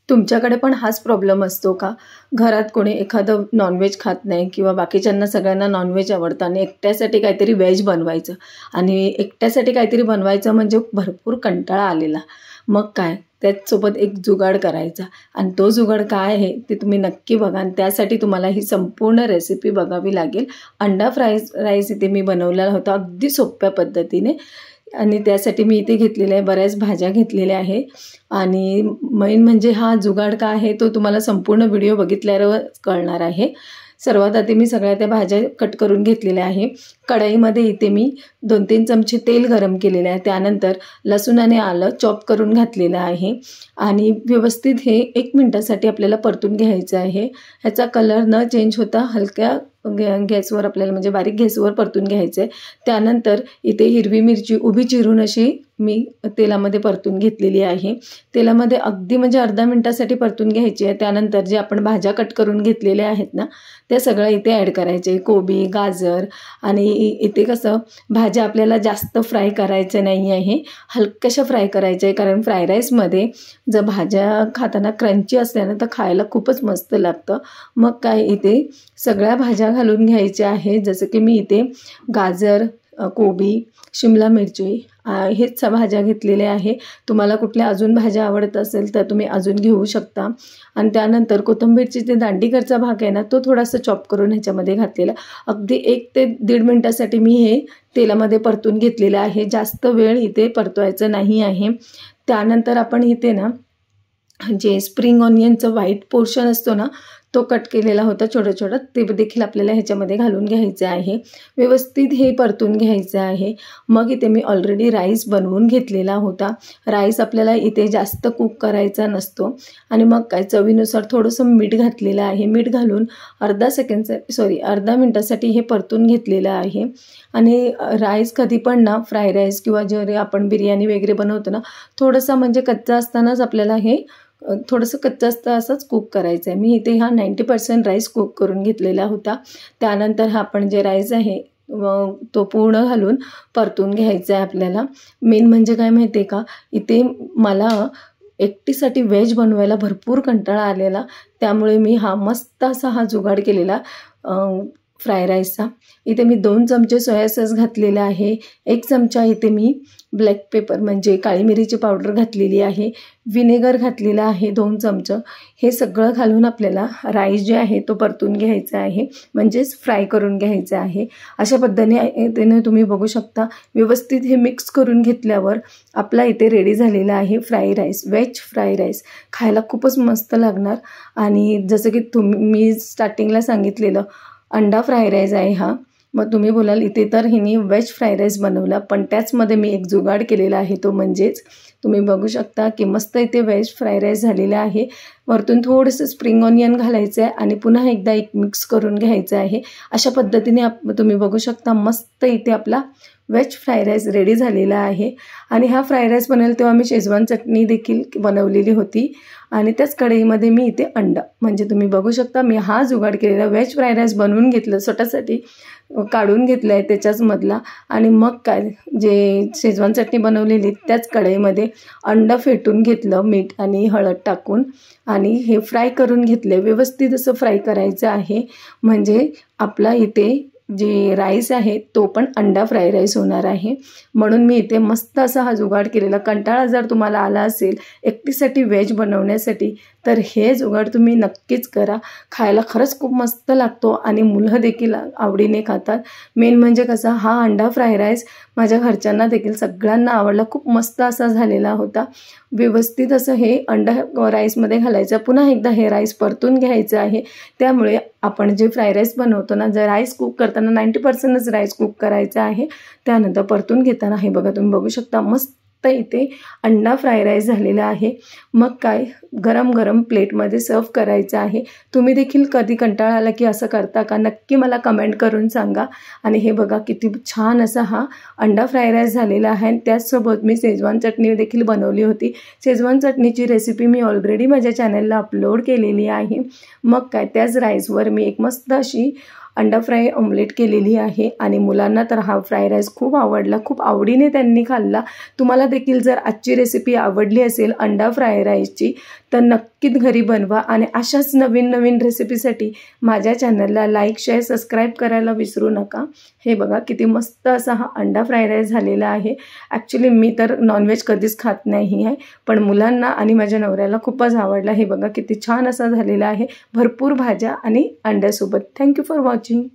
तुमच्याकडे पण हाच प्रॉब्लेम असतो का? घरात कोणी एखादं नॉनव्हेज खात नाही किंवा बाकीच्यांना सगळ्यांना नॉनव्हेज आवडतं आणि एकट्यासाठी काहीतरी व्हेज बनवायचं आणि एकट्यासाठी काहीतरी बनवायचं म्हणजे भरपूर कंटाळा आलेला. मग काय, त्याचसोबत एक जुगाड करायचा आणि तो जुगाड काय आहे ते तुम्ही नक्की बघा आणि त्यासाठी तुम्हाला ही संपूर्ण रेसिपी बघावी लागेल. अंडा राईस इथे मी बनवलेला होता अगदी सोप्या पद्धतीने आणि त्यासाठी मी इथे घेतलेल्या आहे बऱ्याच भाज्या घेतलेल्या आहे आणि मेन म्हणजे हा जुगाड काय आहे तो तुम्हाला संपूर्ण व्हिडिओ बघितल्यावर कळणार आहे. सर्वात आधी मी सगळ्या त्या भाज्या कट करून घेतलेल्या आहे. कढईमध्ये इथे मी 2-3 चमचे तेल गरम केलेले आहे. त्यानंतर लसूण आणि आलं चॉप करून घातलेलं आहे आणि व्यवस्थित हे 1 मिनिटासाठी आपल्याला परतून घ्यायचं आहे. ह्याचा कलर न चेंज होता हलक्या गॅसवर आपल्याला म्हणजे बारीक गॅसवर परतून घ्यायचं आहे. त्यानंतर इथे हिरवी मिरची उभी चिरून अशी मी तेलामध्ये परतून घेतलेली आहे. तेलामध्ये अगदी म्हणजे अर्धा मिनिटासाठी परतून घ्यायची आहे. त्यानंतर जे आपण भाज्या कट करून घेतलेल्या आहेत ना त्या सगळ्या इथे ॲड करायचे. कोबी, गाजर आणि इथे कसं भाज्या आपल्याला जास्त फ्राय करायचं नाही आहे, हलक्याशा फ्राय करायचं आहे. कारण फ्राय राईसमध्ये जर भाज्या खाताना क्रंची असल्या ना तर खायला खूपच मस्त लागतं. मग काय इथे सगळ्या भाज्या घालून घ्यायच्या आहेत. जसं की मी इथे गाजर, कोबी, शिमला मिरची हेच भाज्या घेतलेल्या आहे. तुम्हाला कुठल्या अजून भाज्या आवडत असेल तर तुम्ही अजून घेऊ शकता. आणि त्यानंतर कोथिंबीरची जे दांडीकरचा भाग आहे ना तो थोडासा चॉप करून ह्याच्यामध्ये घातलेला. अगदी 1 ते 1.5 मिनिटासाठी मी हे तेलामध्ये परतून घेतलेलं आहे. जास्त वेळ इथे परतवायचं नाही आहे. त्यानंतर आपण इथे ना जे स्प्रिंग ऑनियनचं व्हाईट पोर्शन असतो ना तो कट केलेला होता छोटा छोटा, ते देखील आपल्याला ह्याच्यामध्ये घालून घ्यायचं आहे. व्यवस्थित हे परतून घ्यायचं आहे. मग इथे मी ऑलरेडी राईस बनवून घेतलेला होता. राईस आपल्याला इथे जास्त कुक करायचा नसतो आणि मग काय चवीनुसार थोडंसं मीठ घातलेलं आहे. मीठ घालून अर्धा मिनिटासाठी हे परतून घेतलेलं आहे. आणि राईस कधी पण ना फ्राय राईस किंवा जर आपण बिर्याणी वगैरे बनवतो ना थोडंसं म्हणजे कच्चा असतानाच आपल्याला हे थोडंसं कच्चं असतं असंच कुक करायचं आहे. मी इथे हा 90% राईस कुक करून घेतलेला होता. त्यानंतर हा आपण जे राईस आहे तो पूर्ण घालून परतून घ्यायचा आहे आपल्याला. मेन म्हणजे काय माहिती आहे का, इथे मला एकटीसाठी व्हेज बनवायला भरपूर कंटाळा आलेला. त्यामुळे मी मस्त असा जुगाड केलेला फ्राय राईसचा. इथे मी 2 चमचे सोया सॉस घातलेला आहे. 1 चमचा इथे मी ब्लॅक पेपर म्हणजे काळी मिरीची पावडर घातलेली आहे. विनेगर घातलेला आहे 2 चमचं. हे सगळं घालून आपल्याला राईस जे आहे तो परतून घ्यायचा आहे म्हणजेच फ्राय करून घ्यायचा आहे. अशा पद्धतीने तुम्ही बघू शकता. व्यवस्थित हे मिक्स करून घेतल्यावर आपला इथे रेडी झालेला आहे fry rice, veg fry rice. खायला खूपच मस्त लागणार. आणि जसं की मी स्टार्टिंगला सांगितलेलं अंडा फ्राय राईस आहे हा. मग तुम्ही बोलाल इथे तर हिने व्हेज फ्राय राईस बनवला, पण त्याचमध्ये मी एक जुगाड केलेला आहे. तो म्हणजेच तुम्ही बघू शकता की मस्त इथे व्हेज फ्राय राईस झालेला आहे. वरतून थोडंसं स्प्रिंग ऑनियन घालायचं आहे आणि पुन्हा एकदा मिक्स करून घ्यायचं आहे. अशा पद्धतीने तुम्ही बघू शकता मस्त इथे आपला व्हेज फ्राय राईस रेडी झालेला आहे. आणि हा फ्राय राईस बनवला तेव्हा मी शेजवान चटणी देखील बनवलेली होती आणि त्याच कढईमध्ये मी इथे अंडा म्हणजे तुम्ही बघू शकता मी हा जुगाड केलेला व्हेज फ्राय राईस बनवून घेतलं, स्वतःसाठी काढून घेतलं आहे त्याच्याच मधला. आणि मग काय जे शेजवान चटणी बनवलेली त्याच कढईमध्ये अंडा फेटून घेतलं मीठ आणि हळद टाकून आणि हे फ्राय करून घेतले. व्यवस्थित असं फ्राय करायचं आहे म्हणजे आपला इथे जे राईस आहे तो पण अंडा फ्राय राईस होणार आहे. म्हणून मी इथे मस्त असा हा जुगाड केलेला. कंटाळा जर तुम्हाला आला असेल एकटीसाठी व्हेज बनवण्यासाठी तर हे जुगाड तुम्ही नक्कीच करा. खायला खरंच खूप मस्त लागतो आणि मुलं देखील आवडीने खातात. मेन म्हणजे कसा हा अंडा फ्राय राईस माझ्या घरच्यांना देखील सगळ्यांना आवडला. खूप मस्त असा झालेला होता. व्यवस्थित असं हे अंडा राईसमध्ये घालायचं. पुन्हा एकदा हे राईस परतून घ्यायचं आहे. त्यामुळे आपण जे फ्राय राईस बनवतो ना जर राईस कुक करताना 90%च राईस कुक करायचा आहे. त्यानंतर परतून घेताना हे बघा तुम्ही बघू शकता मस्त इथे अंडा फ्राय राईस झालेला आहे. मग काय गरम गरम प्लेटमध्ये सर्व करायचं आहे. तुम्ही देखील कधी कंटाळा आला की असं करता का नक्की मला कमेंट करून सांगा. आणि हे बघा किती छान असा हा अंडा फ्राय राईस झालेला आहे. त्याचसोबत मी शेजवान चटणी देखील बनवली होती. शेजवान चटणीची रेसिपी मी ऑलरेडी माझ्या चॅनलला अपलोड केलेली आहे. मग काय त्याच राईसवर मी एक मस्त अशी अंडा फ्राय ऑमलेट केलेली आहे आणि मुलांना तर हा फ्राय राईस खूप आवडला, खूप आवडीने त्यांनी खाल्ला. तुम्हाला देखील जर आजची रेसिपी आवडली असेल अंडा फ्राय राईसची तर नक्कीच घरी बनवा आणि अशाच नवीन नवीन रेसिपीसाठी माझ्या चॅनलला लाईक शेअर सबस्क्राईब करायला विसरू नका। हे बघा किती मस्त असा हा अंडा फ्राईड राईस झालेला आहे। ॲक्च्युली मी तर नॉनव्हेज कधीच खात नाही आहे, पण मुलांना आणि माझ्या नवऱ्याला खूपच आवडला। हे बघा किती छान असा झालेला आहे, भरपूर भाज्या आणि अंड्यासोबत। Thank you for watching.